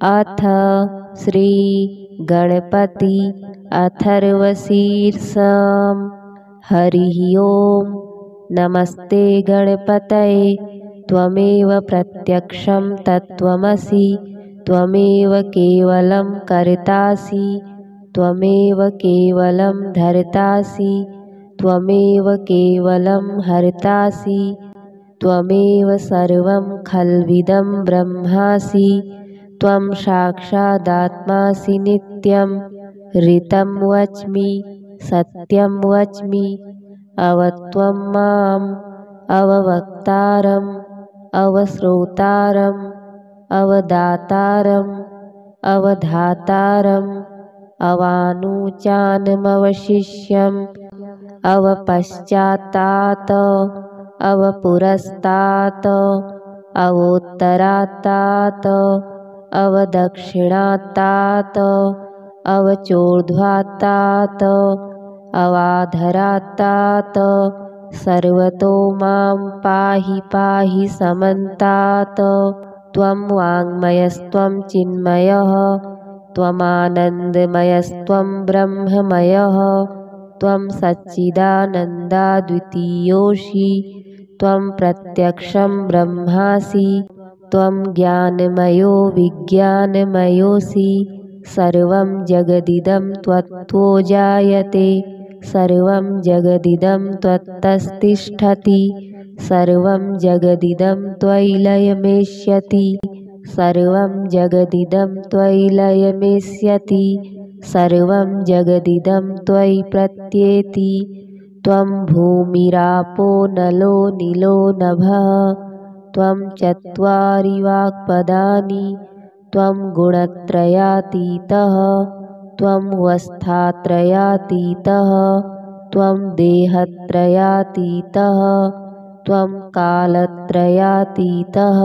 अथ श्री गणपति अथर्वशीर्षम्। हरिः ओम्। नमस्ते गणपतये। त्वमेव प्रत्यक्षं तत्त्वमसि। त्वमेव केवलं कर्तासि। त्वमेव केवलं धर्तासि। त्वमेव केवलं हर्तासि। त्वमेव सर्वं खल्विदं ब्रह्मासि। त्वं साक्षादात्मासि नित्यं। ऋतं वच्मि सत्यं वच्मि। अवत्वं माम् अववक्तारम् अवश्रोतारम् अवदातारम् अवधातारम् अवानुचानमवशिष्यम् अवपश्चात्तात् अवपुरस्तात् अवोत्तरात्तात् अवदक्षिणात्तात् अवचोर्ध्वात्तात् अवाधरात्तात् सर्वतो मां पाहि पाहि समन्तात्। त्वं वाङ्मयस्त्वं चिन्मयः त्वमानन्दमयस्त्वं ब्रह्ममयः। त्वं सच्चिदानन्दाद्वितीयोऽसि। त्वं प्रत्यक्षं ब्रह्मासि। त्वं ज्ञानमयो विज्ञानमयोऽसि। सर्वं जगदिदं त्वत्तो जायते। सर्वं जगदिदं त्वत्तस्तिष्ठति। सर्वं जगदिदं त्वयि लयमेष्यति। सर्वं जगदिदं त्वयि लयमेष्यति। सर्वं जगदिदं त्वयि प्रत्येति। त्वं भूमिरापो नलो नीलो नभः। त्वं चत्वारि वाक्पदानि। त्वं गुणत्रयातीतः। त्वं वस्थात्रयातीतः। त्वं देहत्रयातीतः। त्वं कालत्रयातीतः।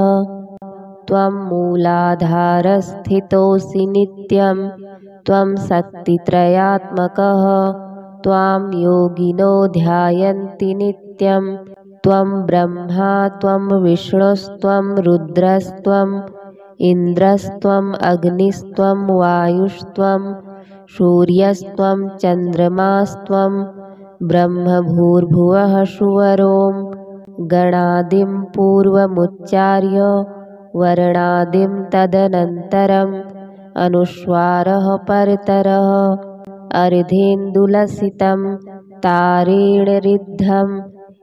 त्वं मूलाधारस्थितोऽसि नित्यं। त्वं शक्तित्रयात्मकः। त्वां योगिनो ध्यायन्ति नित्यं। त्वं ब्रह्मा त्वं विष्णुस्त्वं रुद्रस्त्वम् इन्द्रस्त्वम् अग्निस्त्वं वायुस्त्वं सूर्यस्त्वं चन्द्रमास्त्वं ब्रह्मभूर्भुवः सुवरों गणादिं पूर्वमुच्चार्य वर्णादिं तदनन्तरम् अनुस्वारः परतरः अर्धेन्दुलसितं तारेण ऋद्धम्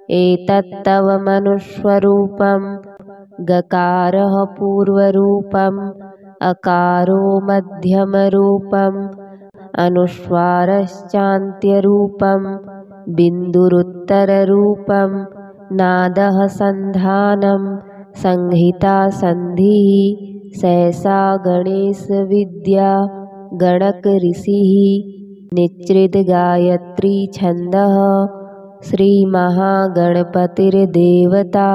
एतत्तव मनुस्वरूपम्। गकारः पूर्वरूपम् अकारो मध्यमरूपम् अनुस्वारश्चान्त्यरूपम् बिन्दुरुत्तररूपम् नादः सन्धानं संहिता सन्धिः सहसा गणेशविद्या गणकऋषिः निच्चिद्गायत्री छन्दः श्रीमहागणपतिर्देवता।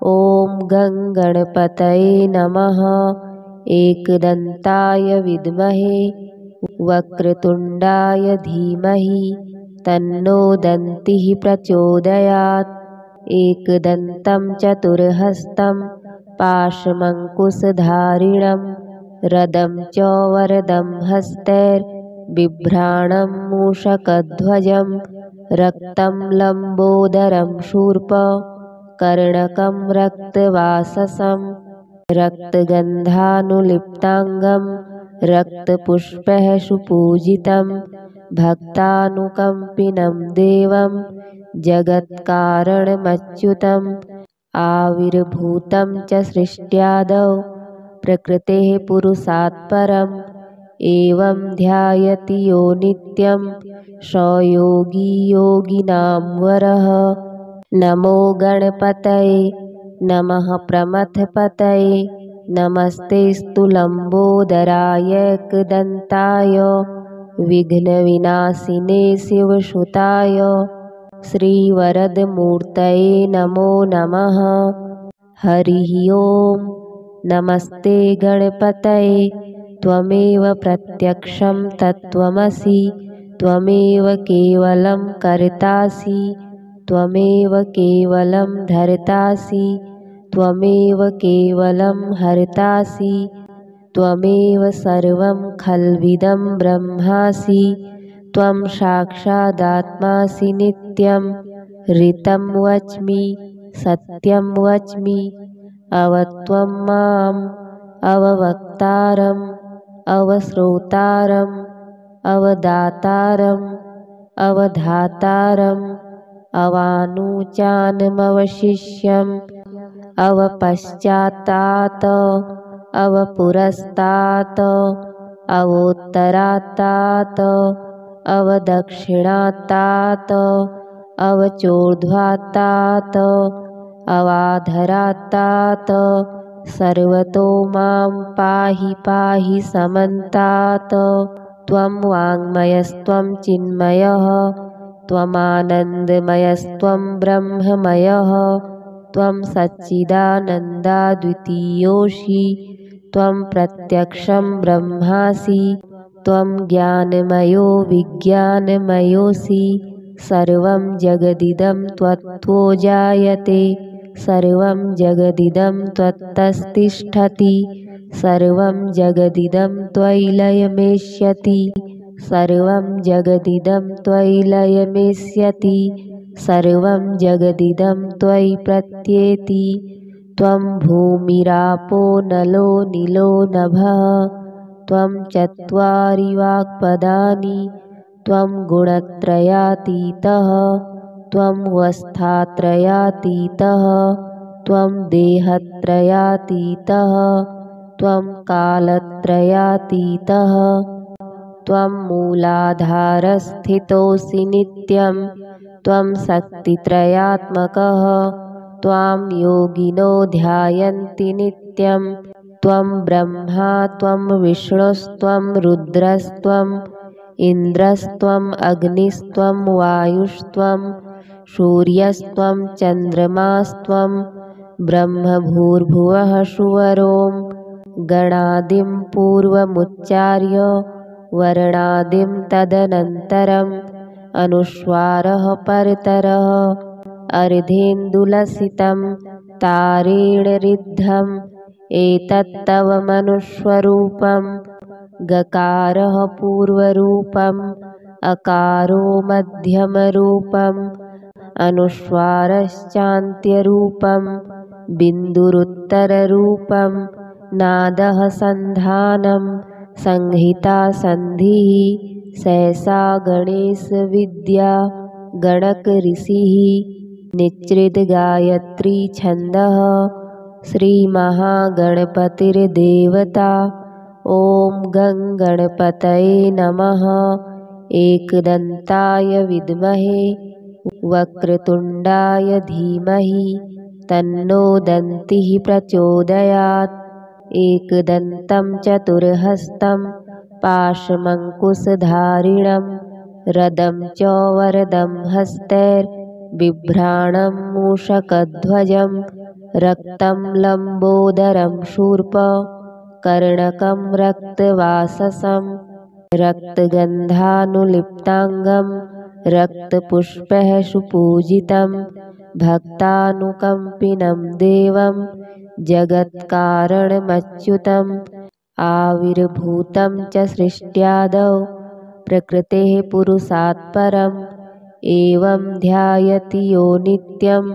ॐ गं गणपतये नमः। एकदन्ताय विद्महे वक्रतुण्डाय धीमहि तन्नो दन्तिः प्रचोदयात्। एकदन्तं चतुर्हस्तं पाशमङ्कुशधारिणं रदं च वरदं हस्तैर्बिभ्राणं मूषकध्वजं रक्तं लम्बोदरं शूर्प कर्णकं रक्तवाससं रक्तगन्धानुलिप्ताङ्गं रक्तपुष्पैः सुपूजितं भक्तानुकम्पिनं देवं जगत्कारणमच्युतम् आविर्भूतं च सृष्ट्यादौ प्रकृतेः पुरुषात् परम् एवं ध्यायति यो नित्यं स योगी योगिनां वरः। नमो गणपतये नमः प्रमथपतये नमस्तेऽस्तु लम्बोदराय एकदन्ताय विघ्नविनाशिने शिवसुताय श्रीवरदमूर्तये नमो नमः। हरिः ओम्। नमस्ते गणपतये। त्वमेव प्रत्यक्षं तत्त्वमसि। त्वमेव केवलं कर्तासि। त्वमेव केवलं धर्तासि। त्वमेव केवलं हर्तासि। त्वमेव सर्वं खल्विदं ब्रह्मासि त्वं साक्षादात्मासि नित्यं ऋतं वच्मि सत्यं वच्मि अवत्वं माम् अववक्तारम् अवश्रोतारम् अवदातारम् अवधातारम् अवानुचानमवशिष्यम् अवपश्चात्तात् अवपुरस्तात् अवोत्तरात्तात् अवदक्षिणात्तात् अवचोर्ध्वात्तात् अवाधरात्तात् सर्वतो मां पाहि पाहि समन्तात् त्वं वाङ्मयस्त्वं चिन्मयः त्वमानन्दमयस्त्वं ब्रह्ममयः त्वं सच्चिदानन्दाद्वितीयोऽसि त्वं प्रत्यक्षं ब्रह्मासि त्वं ज्ञानमयो विज्ञानमयोऽसि सर्वं जगदिदं त्वत्तो जायते सर्वं जगदिदं त्वत्तस्तिष्ठति सर्वं जगदिदं त्वयि लयमेष्यति सर्वं जगदिदं त्वयि लयमेष्यति सर्वं जगदिदं त्वयि प्रत्येति त्वं भूमिरापो नलो नीलो नभः त्वं चत्वारि वाक्पदानि त्वं गुणत्रयातीतः त्वं वस्थात्रयातीतः त्वं देहत्रयातीतः त्वं कालत्रयातीतः त्वं मूलाधारस्थितोऽसि नित्यं त्वं शक्तित्रयात्मकः त्वां योगिनो ध्यायन्ति नित्यं त्वं ब्रह्मा त्वं विष्णुस्त्वं रुद्रस्त्वम् इन्द्रस्त्वम् अग्निस्त्वं वायुस्त्वं सूर्यस्त्वं चन्द्रमास्त्वं ब्रह्मभूर्भुवः सुवरों गणादिं पूर्वमुच्चार्य वर्णादिं तदनन्तरम् अनुस्वारः परतरः अर्धेन्दुलसितं तारेण ऋद्धम् एतत्तव मनुस्वरूपं गकारः पूर्वरूपम् अकारो मध्यमरूपम् अनुस्वारश्चान्त्यरूपम् बिन्दुरुत्तररूपम् नादः सन्धानं संहिता सन्धिः सहसा गणेशविद्या गणकऋषिः निच्चिद्गायत्री छन्दः श्रीमहागणपतिर्देवता ॐ गं गणपतये नमः एकदन्ताय विद्महे वक्रतुण्डाय धीमहि तन्नो दन्तिः प्रचोदयात् एकदन्तं चतुर्हस्तं पाशमङ्कुशधारिणं रदं च वरदं हस्तैर्बिभ्राणं मूषकध्वजं रक्तं लम्बोदरं शूर्प कर्णकं रक्तवाससं रक्तगन्धानुलिप्ताङ्गं रक्तपुष्पैः सुपूजितं भक्तानुकम्पिनं देवं जगत्कारणमच्युतम् आविर्भूतं च सृष्ट्यादौ प्रकृतेः पुरुषात् परम् एवं ध्यायति यो नित्यं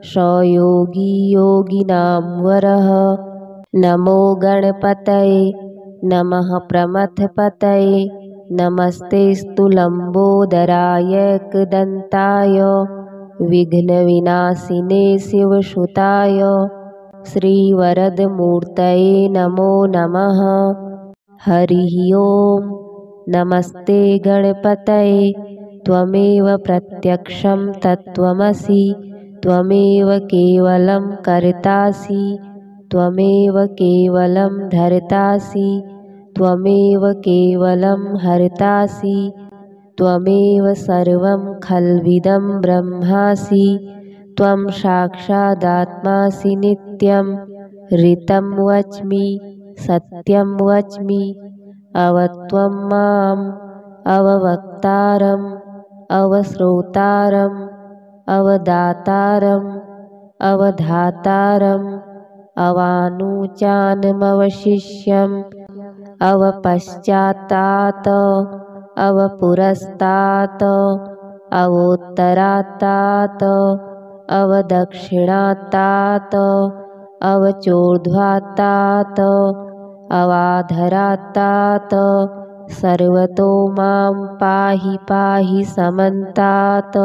स योगी योगिनां वरः। नमो गणपतये नमः प्रमथपतये नमस्तेऽस्तु लम्बोदराय एकदन्ताय विघ्नविनाशिने शिवसुताय श्रीवरदमूर्तये नमो नमः। हरिः ओम्। नमस्ते गणपतये त्वमेव प्रत्यक्षं तत्त्वमसि त्वमेव केवलं कर्तासि त्वमेव केवलं धर्तासि त्वमेव केवलं हर्तासि त्वमेव सर्वं खल्विदं ब्रह्मासि त्वं साक्षादात्मासि नित्यं ऋतं वच्मि सत्यं वच्मि अवत्वं माम् अववक्तारम् अवश्रोतारम् अवदातारम् अवधातारम् अवानुचानमवशिष्यम् अवपश्चात्तात् अवपुरस्तात् अवोत्तरात्तात् अवदक्षिणात्तात् अवचोर्ध्वात्तात् अवाधरात्तात् सर्वतो मां पाहि पाहि समन्तात्।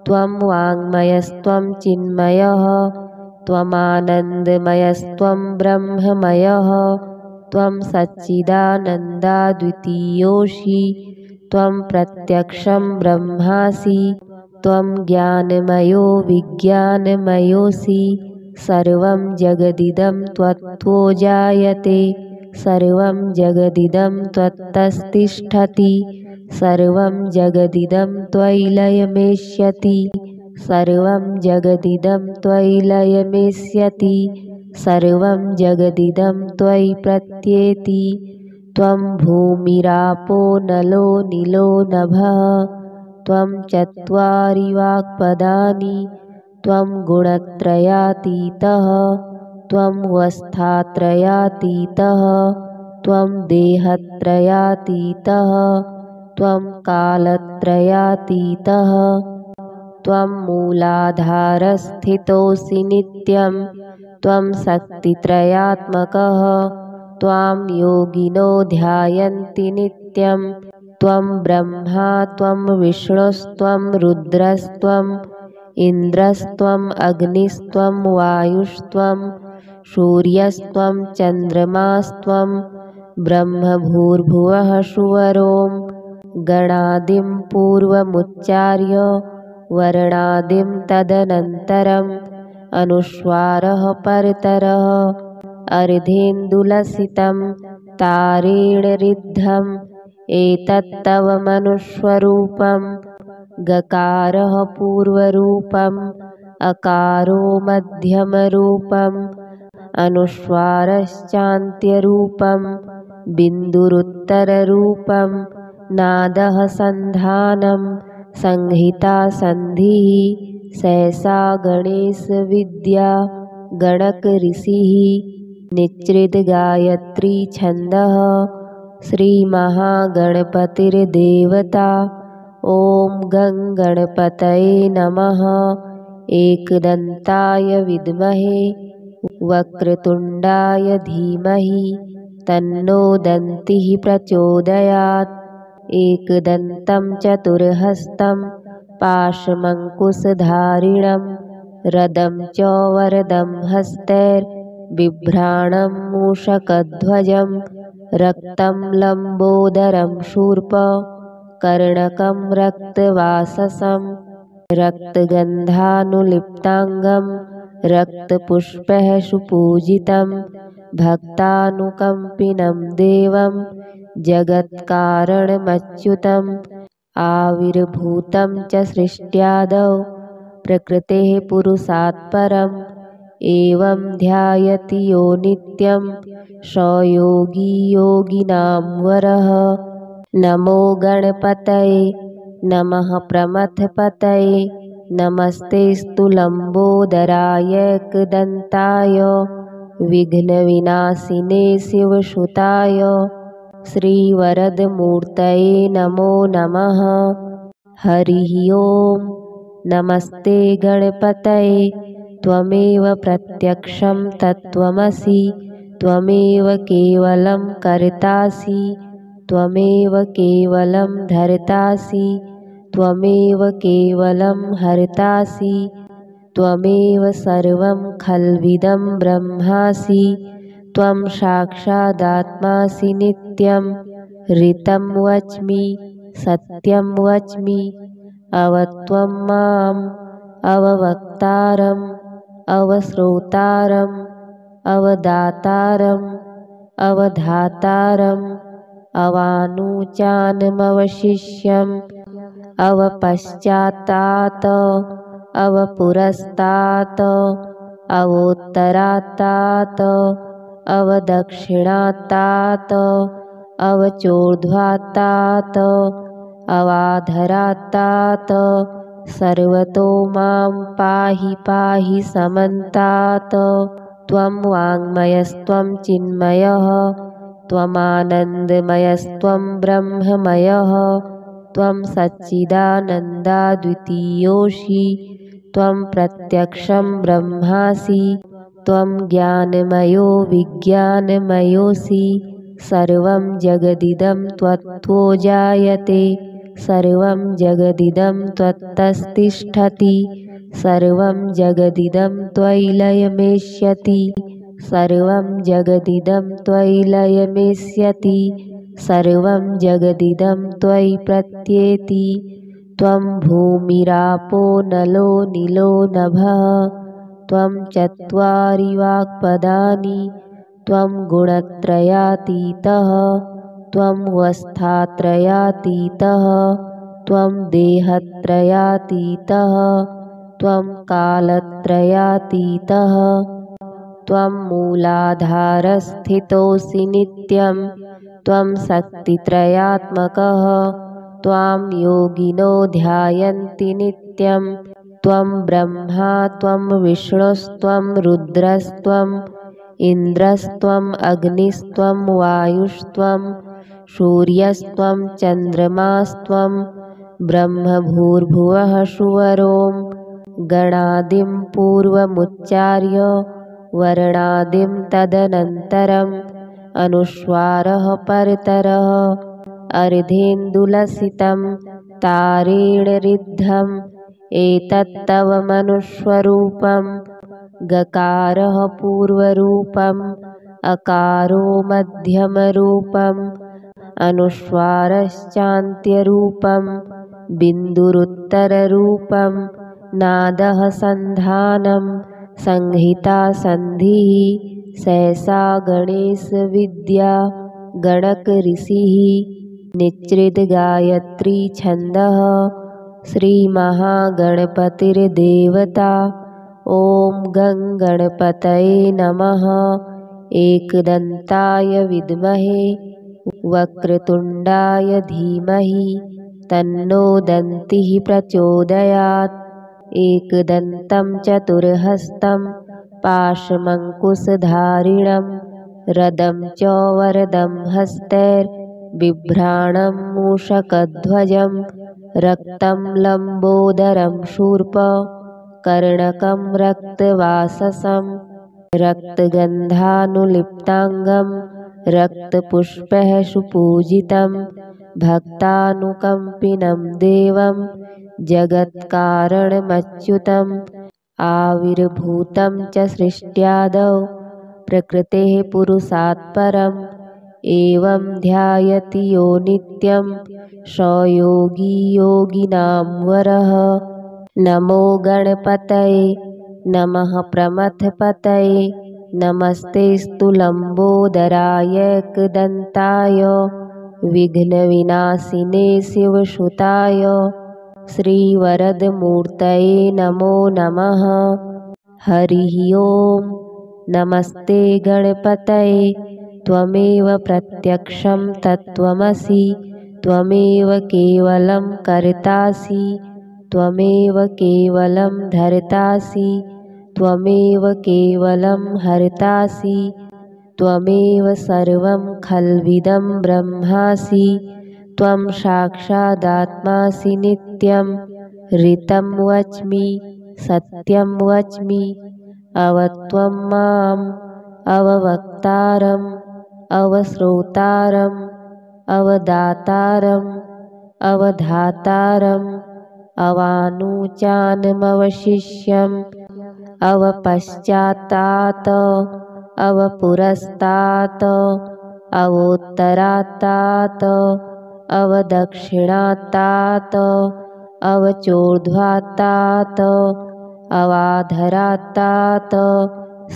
त्वं वाङ्मयस्त्वं चिन्मयः त्वमानन्दमयस्त्वं ब्रह्ममयः त्वं सच्चिदानन्दाद्वितीयोऽसि त्वं प्रत्यक्षं ब्रह्मासि त्वं ज्ञानमयो विज्ञानमयोऽसि सर्वं जगदिदं त्वत्तो जायते सर्वं जगदिदं त्वत्तस्तिष्ठति सर्वं जगदिदं त्वयि लयमेष्यति सर्वं जगदिदं त्वयि लयमेष्यति सर्वं जगदिदं त्वयि प्रत्येति। त्वं भूमिरापो नलो नीलो नभः त्वं चत्वारि वाक्पदानि त्वं गुणत्रयातीतः त्वं वस्थात्रयातीतः त्वं देहत्रयातीतः त्वं कालत्रयातीतः त्वं मूलाधारस्थितोऽसि नित्यं त्वं शक्तित्रयात्मकः त्वां योगिनो ध्यायन्ति नित्यं त्वं ब्रह्मा त्वं विष्णुस्त्वं रुद्रस्त्वं इन्द्रस्त्वं अग्निस्त्वं वायुस्त्वं सूर्यस्त्वं चन्द्रमास्त्वं ब्रह्मभूर्भुवः सुवरों गणादिं पूर्वमुच्चार्य वर्णादिं तदनन्तरम् अनुस्वारः परतरः अर्धेन्दुलसितं तारेण ऋद्धम् एतत्तव मनुस्वरूपं गकारः पूर्वरूपम् अकारो मध्यमरूपम् अनुस्वारश्चान्त्यरूपम् बिन्दुरुत्तररूपम् नादः सन्धानं संहिता सन्धिः सहसा गणेशविद्या गणकऋषिः निच्चिद्गायत्री छन्दः श्रीमहागणपतिर्देवता। ॐ गं गणपतये नमः। एकदन्ताय विद्महे वक्रतुण्डाय धीमहि तन्नो दन्तिः प्रचोदयात्। एकदन्तं चतुर्हस्तं पाशमङ्कुशधारिणं रदं च वरदं हस्तैर्बिभ्राणं मूषकध्वजं रक्तं लम्बोदरं शूर्पकर्णकं रक्तवाससं रक्तगन्धानुलिप्ताङ्गं रक्तपुष्पैः सुपूजितं भक्तानुकम्पिनं देवं जगत्कारणमच्युतम् आविर्भूतं च सृष्ट्यादौ प्रकृतेः पुरुषात् परम् एवं ध्यायति यो नित्यं स योगी योगिनां वरः। नमो गणपतये नमः प्रमथपतये नमस्तेऽस्तु लम्बोदराय एकदन्ताय विघ्नविनाशिने शिवसुताय श्रीवरदमूर्तये नमो नमः। हरिः ओं। नमस्ते गणपतये त्वमेव प्रत्यक्षं तत्त्वमसि त्वमेव केवलं कर्तासि त्वमेव केवलं धर्तासि त्वमेव केवलं हर्तासि त्वमेव सर्वं खल्विदं ब्रह्मासि त्वं साक्षादात्मासि नित्यं ऋतं वच्मि सत्यं वच्मि अवत्वं माम् अववक्तारम् अवश्रोतारम् अवदातारम् अवधातारम् अवानुचानमवशिष्यम् अवपश्चात्तात् अवपुरस्तात् अवोत्तरात्तात् अवदक्षिणात्तात् अवचोर्ध्वात्तात् अवाधरात्तात् सर्वतो मां पाहि पाहि समन्तात्। त्वं वाङ्मयस्त्वं चिन्मयः त्वमानन्दमयस्त्वं ब्रह्ममयः त्वं सच्चिदानन्दाद्वितीयोऽसि त्वं प्रत्यक्षं ब्रह्मासि त्वं ज्ञानमयो विज्ञानमयोऽसि सर्वं जगदिदं त्वत्तो जायते सर्वं जगदिदं त्वत्तस्तिष्ठति सर्वं जगदिदं त्वयि लयमेष्यति सर्वं जगदिदं त्वयि लयमेष्यति सर्वं जगदिदं त्वयि प्रत्येति त्वं भूमिरापो नलो नीलो नभः त्वं चत्वारि वाक्पदानि त्वं गुणत्रयातीतः त्वं वस्थात्रयातीतः त्वं देहत्रयातीतः त्वं कालत्रयातीतः त्वं मूलाधारस्थितोऽसि नित्यं त्वं शक्तित्रयात्मकः त्वां योगिनो ध्यायन्ति नित्यं त्वं ब्रह्मा त्वं विष्णुस्त्वं रुद्रस्त्वम् इन्द्रस्त्वम् अग्निस्त्वं वायुस्त्वं सूर्यस्त्वं चन्द्रमास्त्वं ब्रह्मभूर्भुवः सुवरों गणादिं पूर्वमुच्चार्य वर्णादिं तदनन्तरम् अनुस्वारः परतरः अर्धेन्दुलसितं तारेण रिद्धम् एतत्तव मनुस्वरूपं गकारः पूर्वरूपम् अकारो मध्यमरूपम् अनुस्वारश्चान्त्यरूपम् बिन्दुरुत्तररूपम् नादः सन्धानं संहिता सन्धिः सहसा गणेशविद्या गणकऋषिः निच्चिद्गायत्री छन्दः श्रीमहागणपतिर्देवता ॐ गं गणपतये नमः एकदन्ताय विद्महे वक्रतुण्डाय धीमहि तन्नो दन्तिः प्रचोदयात् एकदन्तं चतुर्हस्तं पाशमङ्कुशधारिणं रदं च वरदं हस्तैर्बिभ्राणं मूषकध्वजं रक्तं लम्बोदरं शूर्प कर्णकं रक्तवाससं रक्तगन्धानुलिप्ताङ्गं रक्तपुष्पैः सुपूजितं भक्तानुकम्पिनं देवं जगत्कारणमच्युतम् आविर्भूतं च सृष्ट्यादौ प्रकृतेः पुरुषात् परम् एवं ध्यायति यो नित्यं स योगी योगिनां वरः नमो गणपतये नमः प्रमथपतये नमस्तेऽस्तु लम्बोदराय एकदन्ताय विघ्नविनाशिने शिवसुताय श्रीवरदमूर्तये नमो नमः हरिः ओम् नमस्ते गणपतये त्वमेव प्रत्यक्षं तत्त्वमसि त्वमेव केवलं कर्तासि त्वमेव केवलं धर्तासि त्वमेव केवलं हर्तासि त्वमेव सर्वं खल्विदं ब्रह्मासि त्वं साक्षादात्मासि नित्यं ऋतं वच्मि सत्यं वच्मि अवत्वं माम् अववक्तारम् अवश्रोतारम् अवदातारम् अवधातारम् अवानुचानमवशिष्यम् अवपश्चात्तात् अवपुरस्तात् अवोत्तरात्तात् अवदक्षिणात्तात् अवचोर्ध्वात्तात् अवाधरात्तात्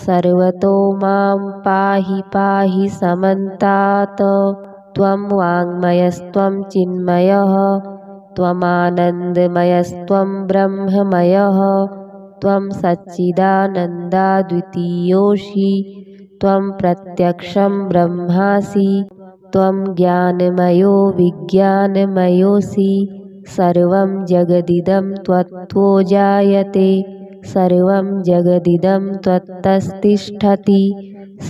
सर्वतो मां पाहि पाहि समन्तात् त्वं वाङ्मयस्त्वं चिन्मयः त्वमानन्दमयस्त्वं ब्रह्ममयः त्वं सच्चिदानन्दाद्वितीयोऽसि त्वं प्रत्यक्षं ब्रह्मासि त्वं ज्ञानमयो विज्ञानमयोऽसि सर्वं जगदिदं त्वत्तो जायते सर्वं जगदिदं त्वत्तस्तिष्ठति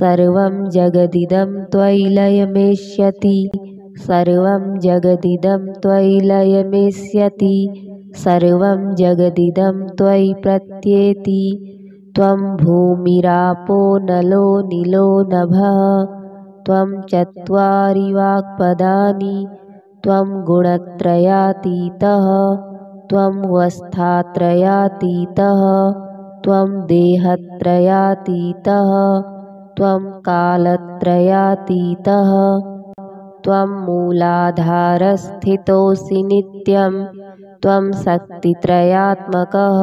सर्वं जगदिदं त्वयि लयमेष्यति सर्वं जगदिदं त्वयि लयमेष्यति सर्वं जगदिदं त्वयि प्रत्येति त्वं भूमिरापो नलो नीलो नभः त्वं चत्वारि वाक्पदानि त्वं गुणत्रयातीतः त्वं वस्थात्रयातीतः त्वं देहत्रयातीतः त्वं कालत्रयातीतः त्वं मूलाधारस्थितोऽसि नित्यं त्वं शक्तित्रयात्मकः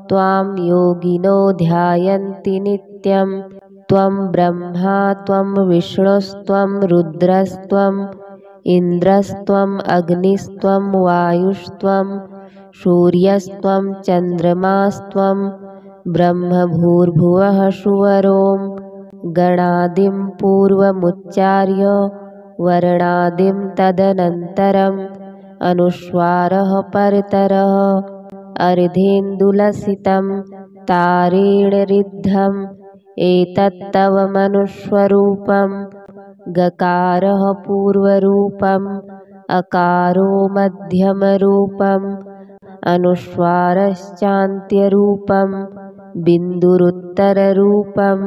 त्वां योगिनो ध्यायन्ति नित्यं त्वं ब्रह्मा त्वं विष्णुस्त्वं रुद्रस्त्वम् इन्द्रस्त्वम् अग्निस्त्वं वायुस्त्वं सूर्यस्त्वं चन्द्रमास्त्वं ब्रह्मभूर्भुवः सुवरों गणादिं पूर्वमुच्चार्य वर्णादिं तदनन्तरम् अनुस्वारः परतरः अर्धेन्दुलसितं तारेण रिद्धम् एतत्तव मनुस्वरूपं गकारः पूर्वरूपम् अकारो मध्यमरूपम् अनुस्वारश्चान्त्यरूपं बिन्दुरुत्तररूपं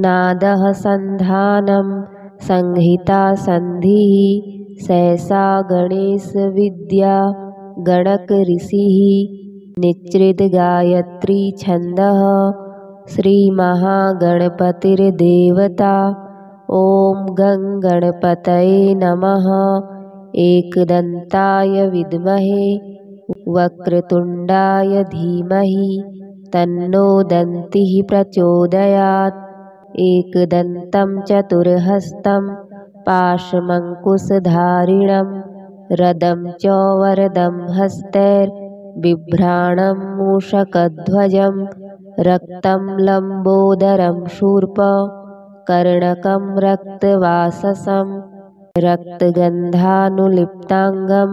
नादः सन्धानं संहिता सन्धिः सहसा गणेशविद्या गणकऋषिः निच्चिद्गायत्री छन्दः श्रीमहागणपतिर्देवता ॐ गं गणपतये नमः एकदन्ताय विद्महे वक्रतुण्डाय धीमहि तन्नो दन्तिः प्रचोदयात् एकदन्तं चतुर्हस्तं पाशमङ्कुशधारिणं रदं च वरदं हस्तैर्बिभ्राणं मूषकध्वजं रक्तं लम्बोदरं शूर्पकर्णकं रक्तवाससं रक्तगन्धानुलिप्ताङ्गं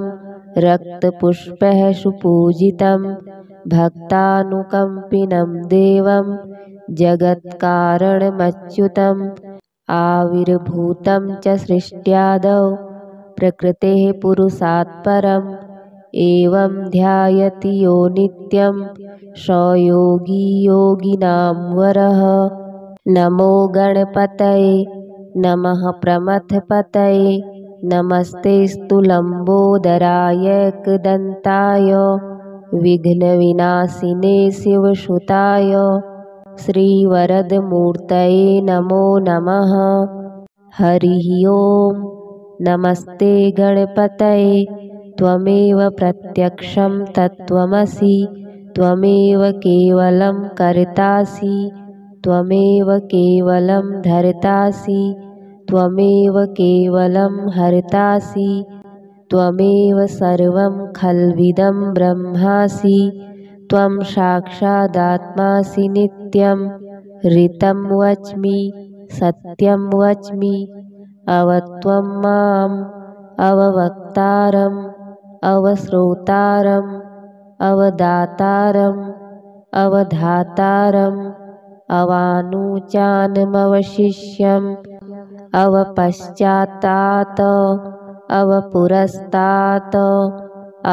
रक्तपुष्पैः सुपूजितं भक्तानुकम्पिनं देवं जगत्कारणमच्युतम् आविर्भूतं च सृष्ट्यादौ प्रकृतेः पुरुषात् परम् एवं ध्यायति यो नित्यं स योगी योगिनां वरः नमो गणपतये नमः प्रमथपतये नमस्तेऽस्तु लम्बोदराय विघ्नविनाशिने शिवसुताय श्रीवरदमूर्तये नमो नमः। हरिः ओं। नमस्ते गणपतये त्वमेव प्रत्यक्षं तत्त्वमसि त्वमेव केवलं कर्तासि त्वमेव केवलं धर्तासि त्वमेव केवलं हर्तासि त्वमेव सर्वं खल्विदं ब्रह्मासि त्वं साक्षादात्मासि नित्यं ऋतं वच्मि सत्यं वच्मि अवत्वं माम् अववक्तारम् अवश्रोतारम् अवदातारम् अवधातारम् अवानुचानमवशिष्यम् अवपश्चात्तात् अवपुरस्तात्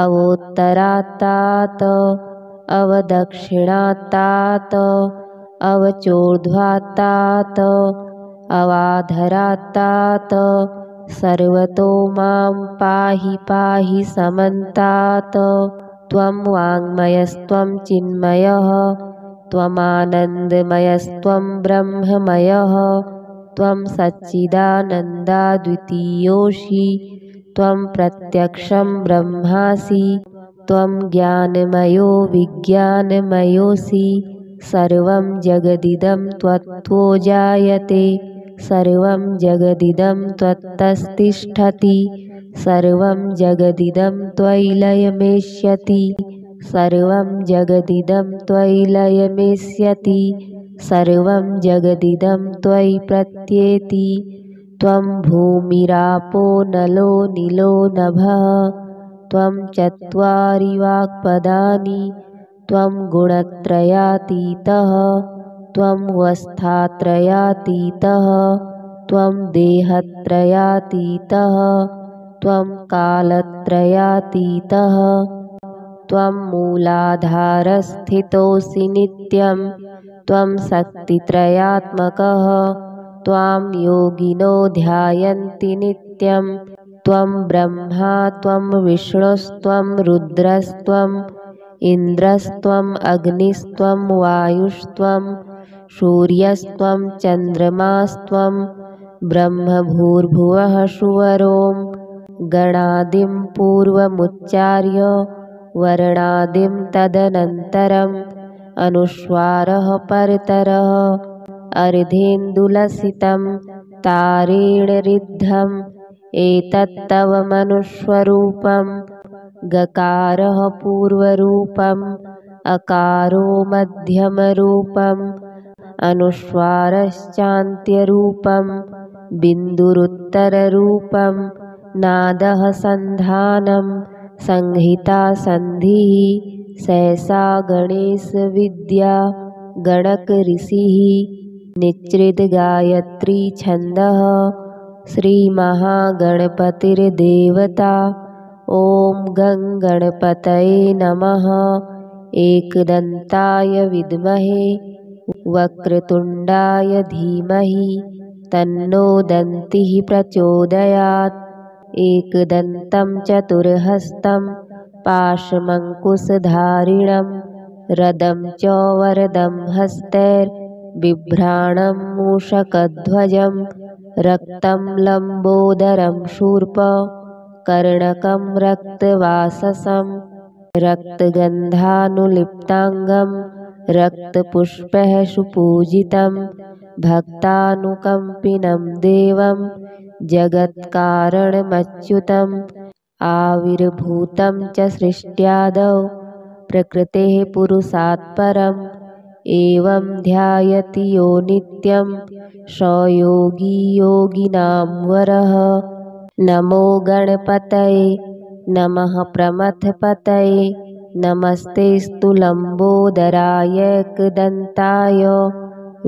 अवोत्तरात्तात् अवदक्षिणात्तात् अवचोर्ध्वात्तात् अवाधरात्तात् सर्वतो मां पाहि पाहि समन्तात् त्वं वाङ्मयस्त्वं चिन्मयः त्वमानन्दमयस्त्वं ब्रह्ममयः त्वं सच्चिदानन्दाद्वितीयोऽसि त्वं प्रत्यक्षं ब्रह्मासि त्वं ज्ञानमयो विज्ञानमयोऽसि सर्वं जगदिदं त्वत्तो जायते सर्वं जगदिदं त्वत्तस्तिष्ठति सर्वं जगदिदं त्वयि लयमेष्यति सर्वं जगदिदं त्वयि लयमेष्यति सर्वं जगदिदं त्वयि प्रत्येति त्वं भूमिरापो नलो नीलो नभः त्वं चत्वारि वाक्पदानि त्वं गुणत्रयातीतः त्वं वस्थात्रयातीतः त्वं देहत्रयातीतः त्वं कालत्रयातीतः त्वं मूलाधारस्थितोऽसि नित्यं त्वं शक्तित्रयात्मकः त्वां योगिनो ध्यायन्ति नित्यं त्वं ब्रह्मा त्वं विष्णुस्त्वं रुद्रस्त्वम् इन्द्रस्त्वम् अग्निस्त्वं वायुस्त्वं सूर्यस्त्वं चन्द्रमास्त्वं ब्रह्मभूर्भुवः सुवरों गणादिं पूर्वमुच्चार्य वर्णादिं तदनन्तरम् अनुस्वारः परतरः अर्धेन्दुलसितं तारेण रिद्धम् एतत्तव मनुस्वरूपम् गकारः पूर्वरूपम् अकारो मध्यमरूपम् अनुस्वारश्चान्त्यरूपम् बिन्दुरुत्तररूपम् नादः सन्धानं संहिता सन्धिः सहसा गणेशविद्या गणकऋषिः निच्चिद्गायत्री छन्दः श्रीमहागणपतिर्देवता ॐ गं गणपतये नमः। एकदन्ताय विद्महे वक्रतुण्डाय धीमहि तन्नो दन्तिः प्रचोदयात्। एकदन्तं चतुर्हस्तं पाशमङ्कुशधारिणं रदं च वरदं हस्तैर्बिभ्राणं मूषकध्वजं रक्तं लम्बोदरं शूर्प कर्णकं रक्तवाससं रक्तगन्धानुलिप्ताङ्गं रक्तपुष्पैः सुपूजितं भक्तानुकम्पिनं देवं जगत्कारणमच्युतम् आविर्भूतं च सृष्ट्यादौ प्रकृतेः पुरुषात् परम् एवं ध्यायति यो नित्यं स योगी योगिनां वरः। नमो गणपतये नमः प्रमथपतये नमस्तेऽस्तु लम्बोदराय एकदन्ताय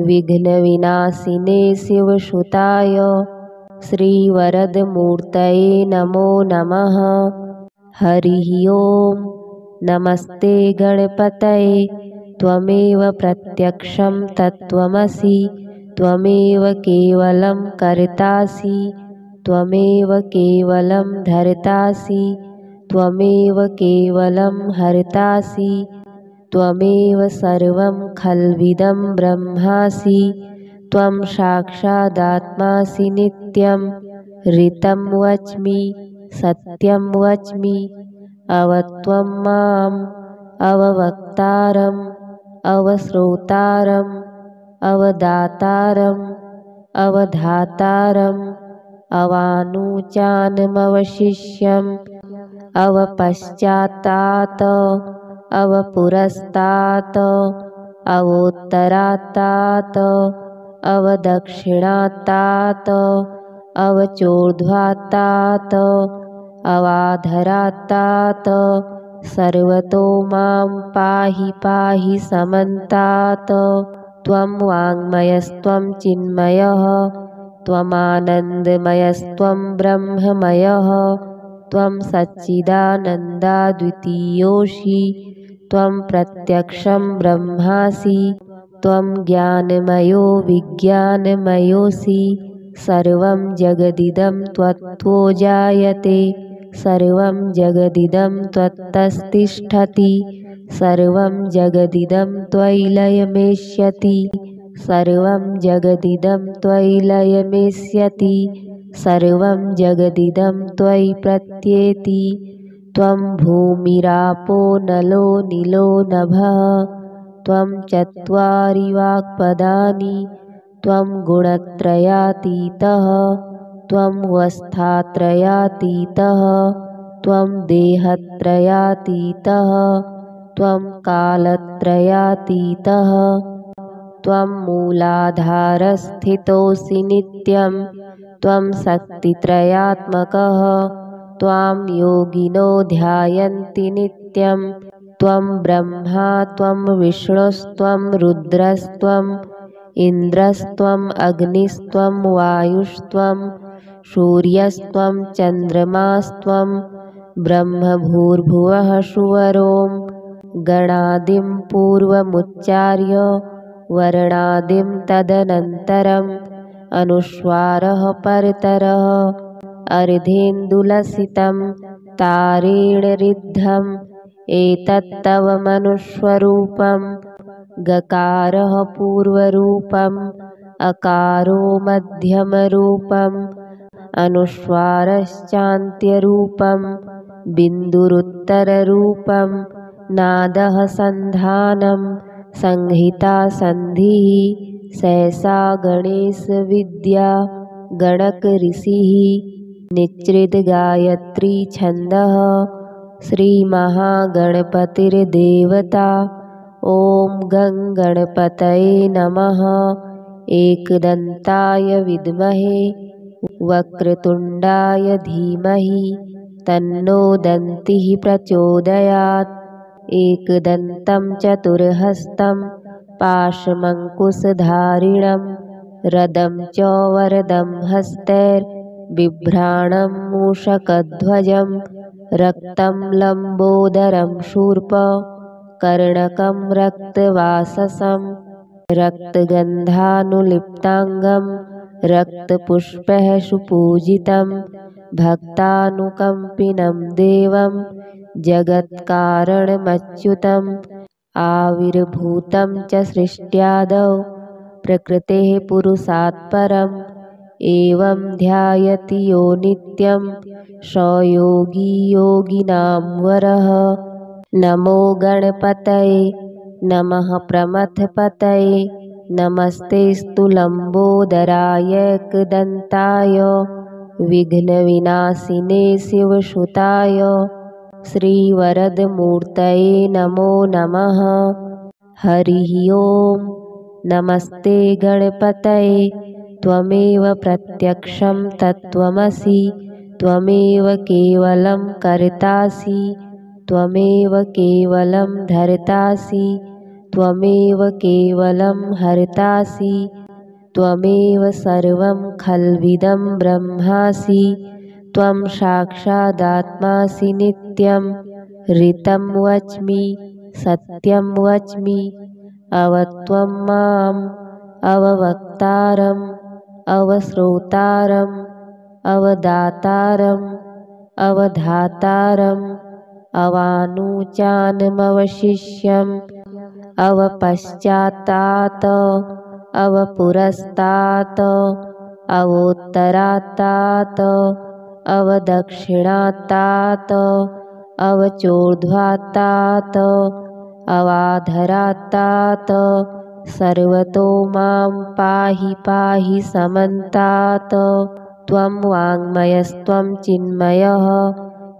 विघ्नविनाशिने शिवसुताय श्रीवरदमूर्तये नमो नमः। हरिः ओं। नमस्ते गणपतये त्वमेव प्रत्यक्षं तत्त्वमसि त्वमेव केवलं कर्तासि त्वमेव केवलं धर्तासि त्वमेव केवलं हर्तासि त्वमेव सर्वं खल्विदं ब्रह्मासि त्वं साक्षादात्मासि नित्यं ऋतं वच्मि सत्यं वच्मि अवत्वं माम् अववक्तारम् अवश्रोतारम् अवदातारम् अवधातारम् अवानुचानमवशिष्यम् अवपश्चात्तात् अवपुरस्तात् अवोत्तरात्तात् अवदक्षिणात्तात् अवचोर्ध्वात्तात् अवाधरात्तात् सर्वतो मां पाहि पाहि समन्तात्। त्वं वाङ्मयस्त्वं चिन्मयः त्वमानन्दमयस्त्वं ब्रह्ममयः त्वं सच्चिदानन्दाद्वितीयोऽसि त्वं प्रत्यक्षं ब्रह्मासि त्वं ज्ञानमयो विज्ञानमयोऽसि सर्वं जगदिदं त्वत्तो जायते सर्वं जगदिदं त्वत्तस्तिष्ठति सर्वं जगदिदं त्वयि लयमेष्यति सर्वं जगदिदं त्वयि लयमेष्यति सर्वं जगदिदं त्वयि प्रत्येति। त्वं भूमिरापो नलो नीलो नभः त्वं चत्वारि वाक्पदानि त्वं गुणत्रयातीतः त्वं वस्थात्रयातीतः त्वं देहत्रयातीतः त्वं कालत्रयातीतः त्वं मूलाधारस्थितोऽसि नित्यं त्वं शक्तित्रयात्मकः त्वां योगिनो ध्यायन्ति नित्यं त्वं ब्रह्मा त्वं विष्णुस्त्वं रुद्रस्त्वम् इन्द्रस्त्वम् अग्निस्त्वं वायुस्त्वं सूर्यस्त्वं चन्द्रमास्त्वं ब्रह्मभूर्भुवः सुवरों गणादिं पूर्वमुच्चार्य वर्णादिं तदनन्तरम् अनुस्वारः परतरः अर्धेन्दुलसितं तारेण रिद्धम् एतत्तव मनुस्वरूपं गकारः पूर्वरूपम् अकारो मध्यमरूपम् अनुस्वारश्चान्त्यरूपं बिन्दुरुत्तररूपं नादः सन्धानं संहिता सन्धिः सहसा गणेशविद्या गणकऋषिः निच्चिद्गायत्री छन्दः श्रीमहागणपतिर्देवता। ॐ गं गणपतये नमः। एकदन्ताय विद्महे वक्रतुण्डाय धीमहि तन्नो दन्तिः प्रचोदयात्। एकदन्तं चतुर्हस्तं पाशमङ्कुशधारिणं रदं च वरदं हस्तैर्बिभ्राणं मूषकध्वजं रक्तं लम्बोदरं शूर्पकर्णकं रक्तवाससं रक्तगन्धानुलिप्ताङ्गं रक्तपुष्पैः सुपूजितं भक्तानुकम्पिनं देवं जगत्कारणमच्युतम् आविर्भूतं च सृष्ट्यादौ प्रकृतेः पुरुषात् परम् एवं ध्यायति यो नित्यं स योगी योगिनां वरः। नमो गणपतये नमः प्रमथपतये नमस्तेऽस्तु लम्बोदराय एकदन्ताय विघ्नविनाशिने शिवसुताय श्रीवरदमूर्तये नमो नमः। हरिः ओम्। नमस्ते गणपतये त्वमेव प्रत्यक्षं तत्त्वमसि त्वमेव केवलं कर्तासि त्वमेव केवलं धर्तासि त्वमेव केवलं हर्तासि त्वमेव सर्वं खल्विदं ब्रह्मासि त्वं साक्षादात्मासि नित्यं ऋतं वच्मि सत्यं वच्मि अवत्वं माम् अववक्तारम् अवश्रोतारम् अवदातारम् अवधातारम् अवानुचानमवशिष्यम् अवपश्चात्तात् अवपुरस्तात् अवोत्तरात्तात् अवदक्षिणात्तात् अवचोर्ध्वात्तात् अवाधरात्तात् सर्वतो मां पाहि पाहि समन्तात्। त्वं वाङ्मयस्त्वं चिन्मयः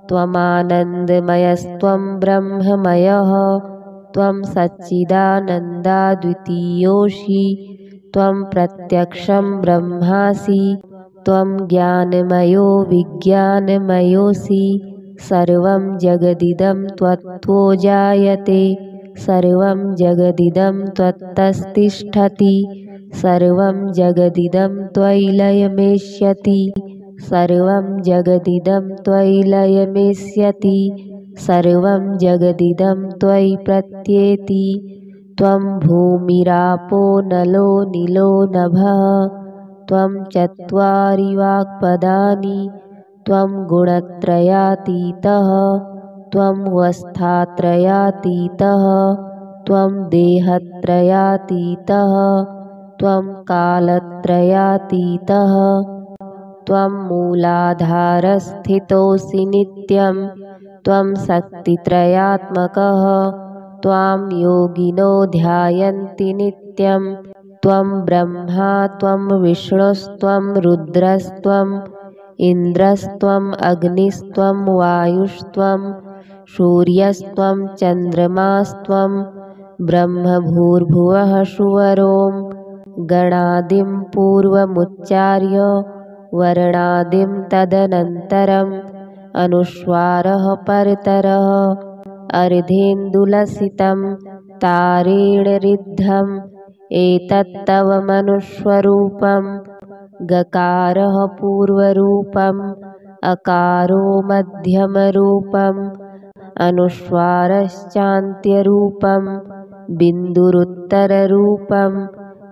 त्वमानन्दमयस्त्वं ब्रह्ममयः त्वं सच्चिदानन्दाद्वितीयोऽसि त्वं प्रत्यक्षं ब्रह्मासि त्वं ज्ञानमयो विज्ञानमयोऽसि सर्वं जगदिदं त्वत्तो जायते सर्वं जगदिदं त्वत्तस्तिष्ठति सर्वं जगदिदं त्वयि लयमेष्यति सर्वं जगदिदं त्वयि लयमेष्यति सर्वं जगदिदं त्वयि प्रत्येति। त्वं भूमिरापो नलो नीलो नभः त्वं चत्वारि वाक्पदानि त्वं गुणत्रयातीतः त्वं वस्थात्रयातीतः त्वं देहत्रयातीतः त्वं कालत्रयातीतः त्वं मूलाधारस्थितोऽसि नित्यं त्वं शक्तित्रयात्मकः त्वां योगिनो ध्यायन्ति नित्यं त्वं ब्रह्मा त्वं विष्णुस्त्वं रुद्रस्त्वम् इन्द्रस्त्वम् अग्निस्त्वं वायुस्त्वं सूर्यस्त्वं चन्द्रमास्त्वं ब्रह्मभूर्भुवः सुवरों गणादिं पूर्वमुच्चार्य वर्णादिं तदनन्तरम् अनुस्वारः परतरः अर्धेन्दुलसितं तारेण रिद्धम् एतत्तव मनुस्वरूपं गकारः पूर्वरूपम् अकारो मध्यमरूपम् अनुस्वारश्चान्त्यरूपं बिन्दुरुत्तररूपं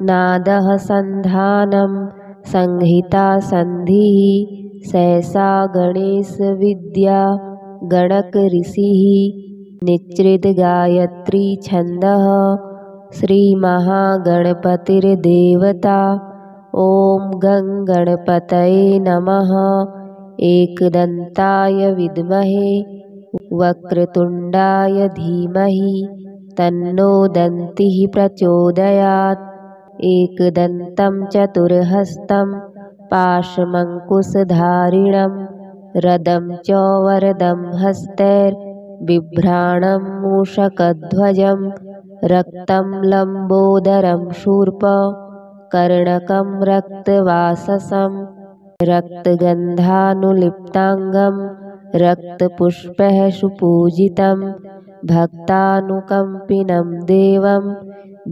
नादः सन्धानं संहिता सन्धिः सहसा गणेशविद्या गणकऋषिः निच्चिद्गायत्री छन्दः श्रीमहागणपतिर्देवता। ॐ गं गणपतये नमः। एकदन्ताय विद्महे वक्रतुण्डाय धीमहि तन्नो दन्तिः प्रचोदयात्। एकदन्तं चतुर्हस्तं पाशमङ्कुशधारिणं रदं च वरदं हस्तैर्बिभ्राणं मूषकध्वजं रक्तं लम्बोदरं शूर्पकर्णकं रक्तवाससं रक्तगन्धानुलिप्ताङ्गं रक्तपुष्पैः सुपूजितं भक्तानुकम्पिनं देवं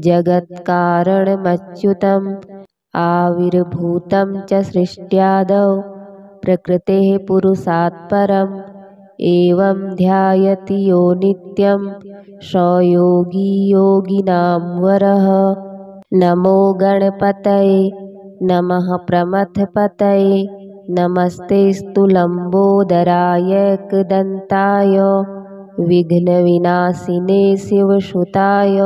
जगत्कारणमच्युतम् आविर्भूतं च सृष्ट्यादौ प्रकृतेः पुरुषात् परम् एवं ध्यायति यो नित्यं स योगी योगिनां वरः। नमो गणपतये नमः प्रमथपतये नमस्तेऽस्तु लम्बोदराय विघ्नविनाशिने शिवसुताय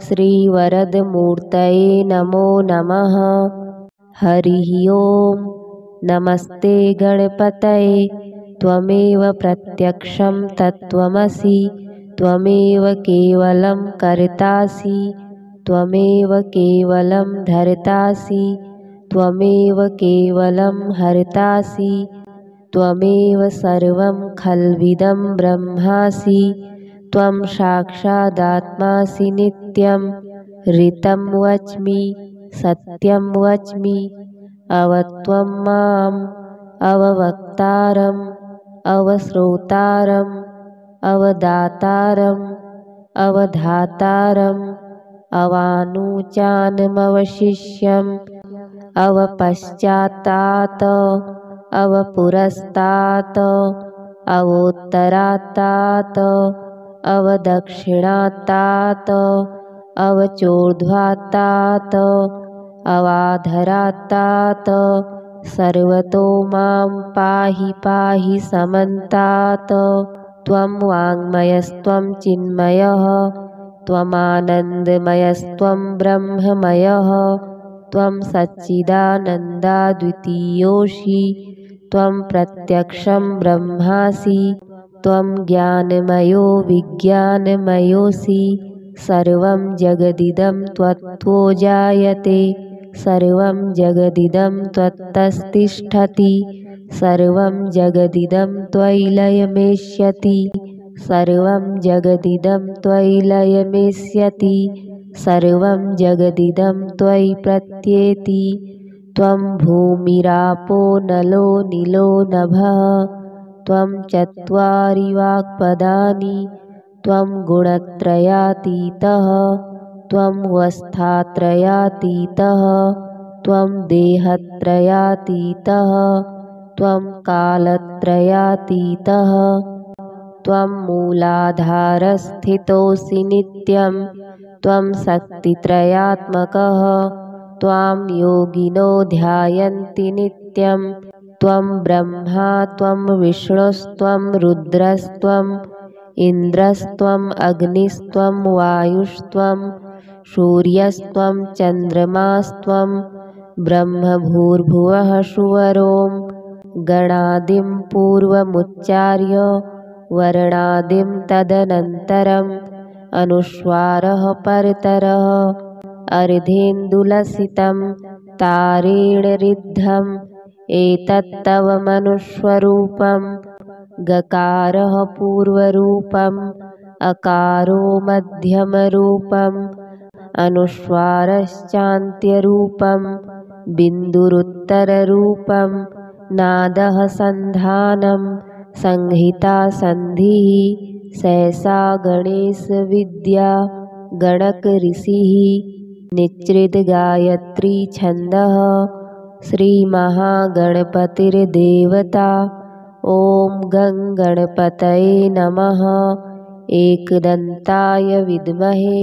श्रीवरदमूर्तये नमो नमः। हरिः ओं। नमस्ते गणपतये त्वमेव प्रत्यक्षं तत्त्वमसि त्वमेव केवलं कर्तासि त्वमेव केवलं धर्तासि त्वमेव केवलं हर्तासि त्वमेव सर्वं खल्विदं ब्रह्मासि त्वं साक्षादात्मासि नित्यं ऋतं वच्मि सत्यं वच्मि अवत्वं माम् अववक्तारम् अवश्रोतारम् अवदातारम् अवधातारम् अवानुचानमवशिष्यम् अवपश्चात्तात् अवपुरस्तात् अवोत्तरात्तात् अवदक्षिणात्तात् अवचोर्ध्वात्तात् अवाधरात्तात् सर्वतो मां पाहि पाहि समन्तात्। त्वं वाङ्मयस्त्वं चिन्मयः त्वमानन्दमयस्त्वं ब्रह्ममयः त्वं सच्चिदानन्दाद्वितीयोऽसि त्वं प्रत्यक्षं ब्रह्मासि त्वं ज्ञानमयो विज्ञानमयोऽसि सर्वं जगदिदं त्वत्तो जायते सर्वं जगदिदं त्वत्तस्तिष्ठति सर्वं जगदिदं त्वयि लयमेष्यति सर्वं जगदिदं त्वयि लयमेष्यति सर्वं जगदिदं त्वयि प्रत्येति। त्वं भूमिरापो नलो नीलो नभः त्वं चत्वारि वाक्पदानि त्वं गुणत्रयातीतः त्वं वस्थात्रयातीतः त्वं देहत्रयातीतः त्वं कालत्रयातीतः त्वं मूलाधारस्थितोऽसि नित्यं त्वं शक्तित्रयात्मकः त्वां योगिनो ध्यायन्ति नित्यं त्वं ब्रह्मा त्वं विष्णुस्त्वं रुद्रस्त्वम् इन्द्रस्त्वम् अग्निस्त्वं वायुस्त्वं सूर्यस्त्वं चन्द्रमास्त्वं ब्रह्मभूर्भुवः सुवरों गणादिं पूर्वमुच्चार्य वर्णादिं तदनन्तरम् अनुस्वारः परतरः अर्धेन्दुलसितं तारेण रिद्धम् एतत्तव मनुस्वरूपं गकारः पूर्वरूपम् अकारो मध्यमरूपम् अनुस्वारश्चान्त्यरूपं बिन्दुरुत्तररूपं नादः सन्धानं संहिता संधिः सहसा गणेश विद्या गणक ऋषिः निच्रित गायत्री छन्दः श्री महागणपतिर्देवता। ॐ गं गणपतये नमः। एकदन्ताय विद्महे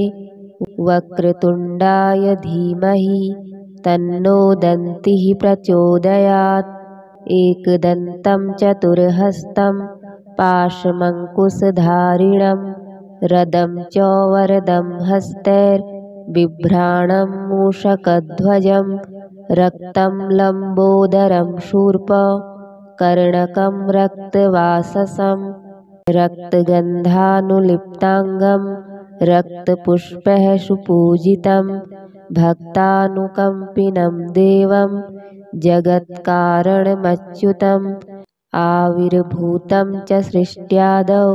वक्रतुण्डाय धीमहि तन्नो दन्तिः प्रचोदयात्। एकदन्तं चतुर्हस्तं पाशमङ्कुशधारिणं रदं च वरदं हस्तैर्बिभ्राणं मूषकध्वजं रक्तं लम्बोदरं शूर्पकर्णकं रक्तवाससं रक्तगन्धानुलिप्ताङ्गं रक्तपुष्पैः सुपूजितं भक्तानुकम्पिनं देवं जगत्कारणमच्युतम् आविर्भूतं च सृष्ट्यादौ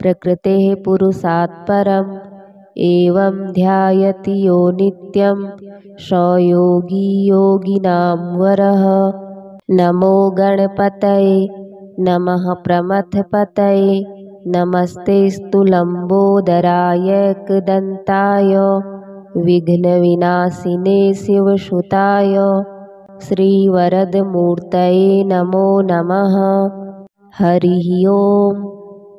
प्रकृतेः पुरुषात् परम् एवं ध्यायति यो नित्यं स योगी योगिनां वरः। नमो गणपतये नमः प्रमथपतये नमस्तेऽस्तु लम्बोदराय एकदन्ताय विघ्नविनाशिने शिवसुताय श्रीवरदमूर्तये नमो नमः। हरिः ओम्।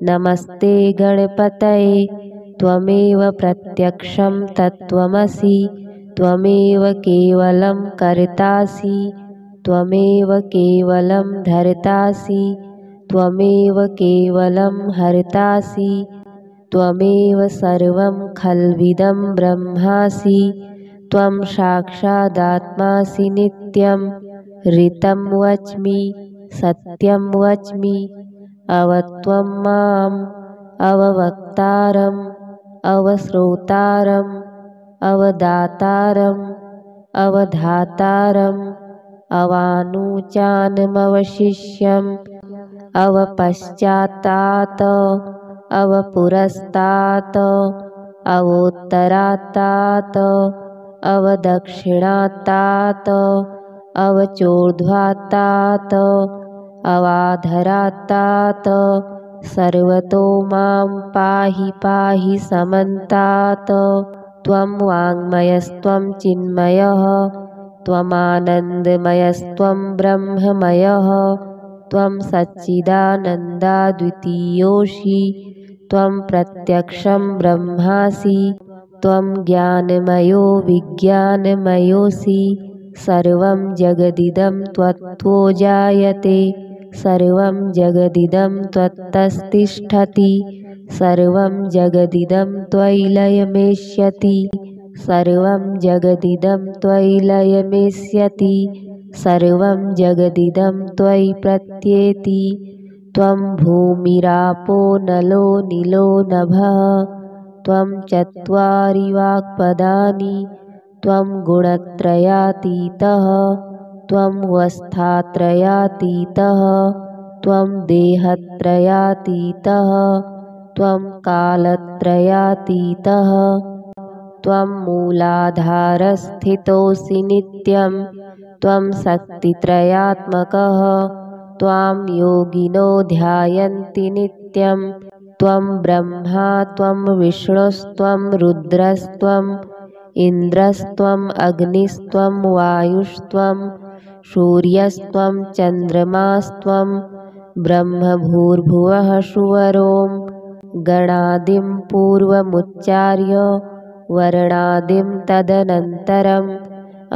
नमस्ते गणपतये त्वमेव प्रत्यक्षं तत्त्वमसि त्वमेव केवलं कर्तासि त्वमेव केवलं धर्तासि त्वमेव केवलं हर्तासि त्वमेव सर्वं खल्विदं ब्रह्मासि त्वं साक्षादात्मासि नित्यं ऋतं वच्मि सत्यं वच्मि अवत्वं माम् अववक्तारम् अवश्रोतारम् अवदातारम् अवधातारम् अवानुचानमवशिष्यम् अवपश्चात्तात् अवपुरस्तात् अवोत्तरात्तात् अवदक्षिणात्तात् अवचोर्ध्वात्तात् अवाधरात्तात् सर्वतो मां पाहि पाहि समन्तात्। त्वं वाङ्मयस्त्वं चिन्मयः त्वमानन्दमयस्त्वं ब्रह्ममयः त्वं सच्चिदानन्दाद्वितीयोऽसि त्वं प्रत्यक्षं ब्रह्मासि त्वं ज्ञानमयो विज्ञानमयोऽसि सर्वं जगदिदं त्वत्तो जायते सर्वं जगदिदं त्वत्तस्तिष्ठति सर्वं जगदिदं त्वयि लयमेष्यति सर्वं जगदिदं त्वयि लयमेष्यति सर्वं जगदिदं त्वयि प्रत्येति। त्वं भूमिरापो नलो नीलो नभः त्वं चत्वारि वाक्पदानि त्वं गुणत्रयातीतः त्वं वस्थात्रयातीतः त्वं देहत्रयातीतः त्वं कालत्रयातीतः त्वं मूलाधारस्थितोऽसि नित्यं त्वं शक्तित्रयात्मकः त्वां योगिनो ध्यायन्ति नित्यं त्वं ब्रह्मा त्वं विष्णुस्त्वं रुद्रस्त्वम् इन्द्रस्त्वम् अग्निस्त्वं वायुस्त्वं सूर्यस्त्वं चन्द्रमास्त्वं ब्रह्मभूर्भुवः सुवरों गणादिं पूर्वमुच्चार्य वर्णादिं तदनन्तरम्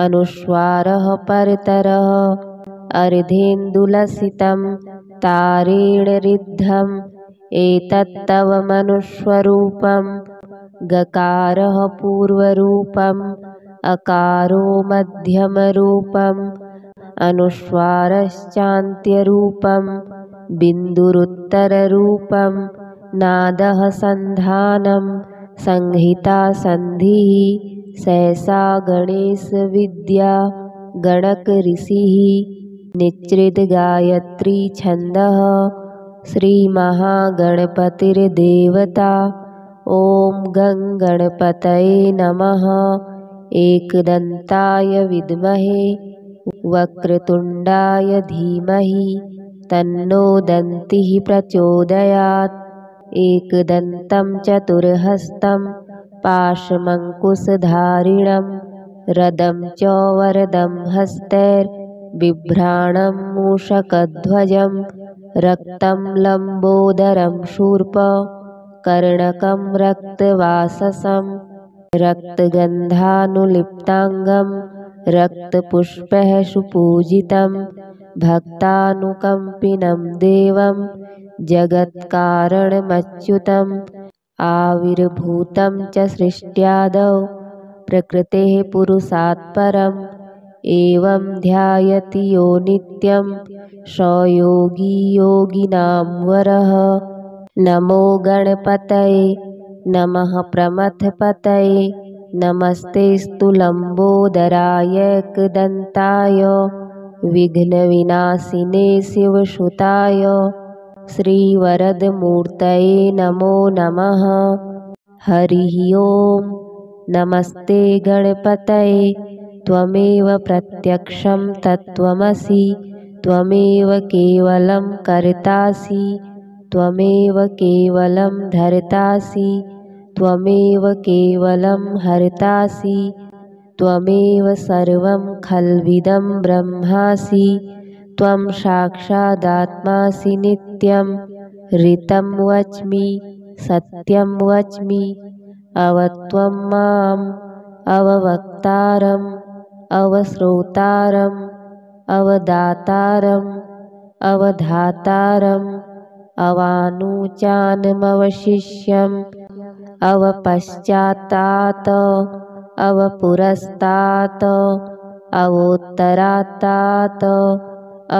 अनुस्वारः परतरः अर्धेन्दुलसितं तारेण ऋद्धम् एतत्तव मनुस्वरूपं गकारः पूर्वरूपम् अकारो मध्यमरूपम् अनुस्वारश्चान्त्यरूपं बिन्दुरुत्तररूपं नादः सन्धानं संहिता संधिः सहसा गणेश विद्या गणक ऋषिः निच्रित गायत्री छन्दः श्री महागणपतिर्देवता। ॐ गं गणपतये नमः। एकदन्ताय विद्महे वक्रतुण्डाय धीमहि तन्नो दन्तिः प्रचोदयात्। एकदन्तं चतुर्हस्तं पाशमङ्कुशधारिणं रदं च वरदं हस्तैर्बिभ्राणं मूषकध्वजं रक्तं लम्बोदरं शूर्पकर्णकं रक्तवाससं रक्तगन्धानुलिप्ताङ्गं रक्तपुष्पैः सुपूजितं भक्तानुकम्पिनं देवं जगत्कारणमच्युतम् आविर्भूतं च सृष्ट्यादौ प्रकृतेः पुरुषात् परम् एवं ध्यायति यो नित्यं स योगी योगिनां वरः। नमो गणपतये नमः प्रमथपतये नमस्तेऽस्तु लम्बोदराय एकदन्ताय विघ्नविनाशिने शिवसुताय श्रीवरदमूर्तये नमो नमः। हरिः ओम्। नमस्ते गणपतये त्वमेव प्रत्यक्षं तत्त्वमसि त्वमेव केवलं कर्तासि त्वमेव केवलं धर्तासि त्वमेव केवलं हर्तासि त्वमेव सर्वं खल्विदं ब्रह्मासि त्वं साक्षादात्मासि नित्यं ऋतं वच्मि सत्यं वच्मि अवत्वं माम् अववक्तारम् अवश्रोतारम् अवदातारम् अवधातारम् अवानुचानमवशिष्यम् अवपश्चात्तात् अवपुरस्तात् अवोत्तरात्तात्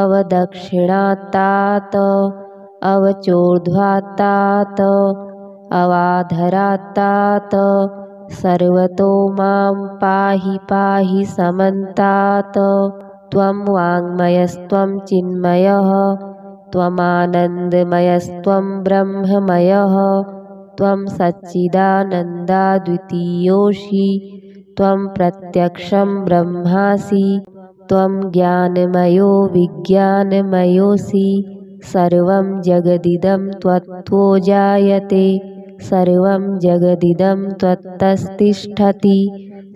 अवदक्षिणात्तात् अवचोर्ध्वात्तात् अवाधरात्तात् सर्वतो मां पाहि पाहि समन्तात्। त्वं वाङ्मयस्त्वं चिन्मयः त्वमानन्दमयस्त्वं ब्रह्ममयः त्वं सच्चिदानन्दाद्वितीयोऽसि त्वं प्रत्यक्षं ब्रह्मासि त्वं ज्ञानमयो विज्ञानमयोऽसि सर्वं जगदिदं त्वत्तो जायते सर्वं जगदिदं त्वत्तस्तिष्ठति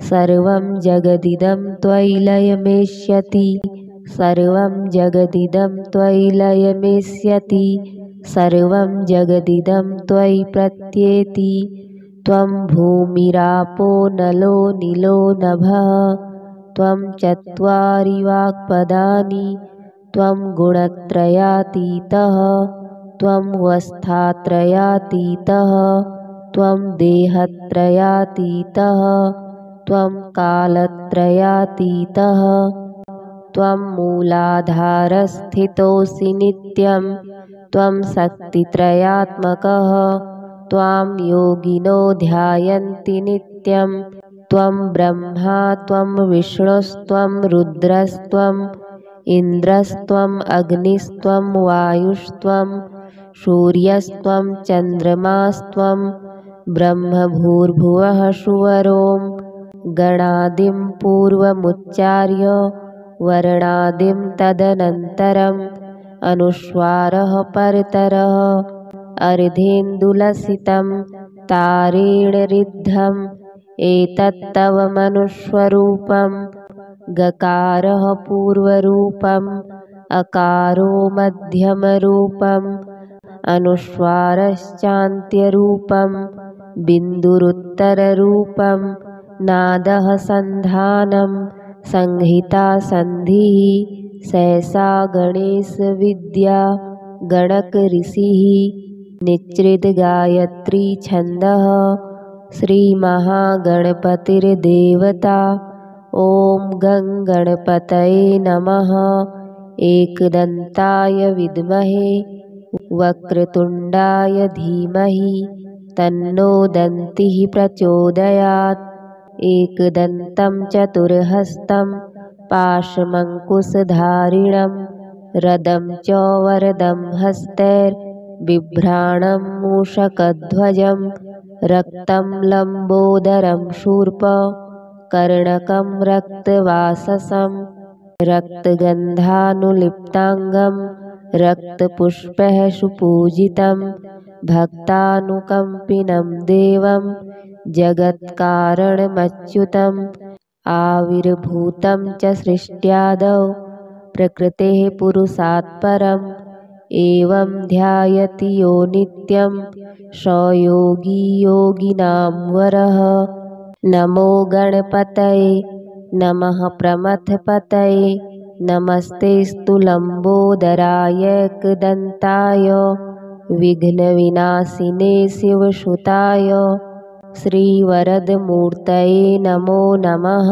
सर्वं जगदिदं त्वयि लयमेष्यति सर्वं जगदिदं त्वयि लयमेष्यति सर्वं जगदिदं त्वयि प्रत्येति त्वं भूमिरापो नलो नीलो नभः त्वं चत्वारि वाक्पदानि त्वं गुणत्रयातीतः त्वं वस्थात्रयातीतः त्वं देहत्रयातीतः त्वं कालत्रयातीतः त्वं मूलाधारस्थितोऽसि नित्यं त्वं शक्तित्रयात्मकः त्वां योगिनो ध्यायन्ति नित्यं त्वं ब्रह्मा त्वं विष्णुस्त्वं रुद्रस्त्वम् इन्द्रस्त्वम् अग्निस्त्वं वायुस्त्वं सूर्यस्त्वं चन्द्रमास्त्वं ब्रह्मभूर्भुवः सुवरों गणादिं पूर्वमुच्चार्य वर्णादिं तदनन्तरम् अनुस्वारः परतरः अर्धेन्दुलसितं तारेण ऋद्धम् एतत्तव मनुस्वरूपं गकारः पूर्वरूपम् अकारो मध्यमरूपम् अनुस्वारश्चान्त्यरूपम् बिन्दुरुत्तररूपं नादः सन्धानं संहिता सन्धिः सहसा गणेशविद्या गणकऋषिः निच्चिद्गायत्री छन्दः श्रीमहागणपतिर्देवता। ॐ गं गणपतये नमः। एकदन्ताय विद्महे वक्रतुण्डाय धीमहि तन्नो दन्तिः प्रचोदयात्। एकदन्तं चतुर्हस्तं पाशमङ्कुशधारिणं रदं च वरदं हस्तैर्बिभ्राणं मूषकध्वजं रक्तं लम्बोदरं शूर्पकर्णकं रक्तवाससं रक्तगन्धानुलिप्ताङ्गं रक्तपुष्पः सुपूजितं भक्तानुकम्पिनं देवं जगत्कारणमच्युतम् आविर्भूतं च सृष्ट्यादौ प्रकृतेः पुरुषात् परम् एवं ध्यायति यो नित्यं स योगी योगिनां वरः। नमो गणपतये नमः प्रमथपतये नमस्तेऽस्तु लम्बोदराय एकदन्ताय विघ्नविनाशिने शिवसुताय श्रीवरदमूर्तये नमो नमः।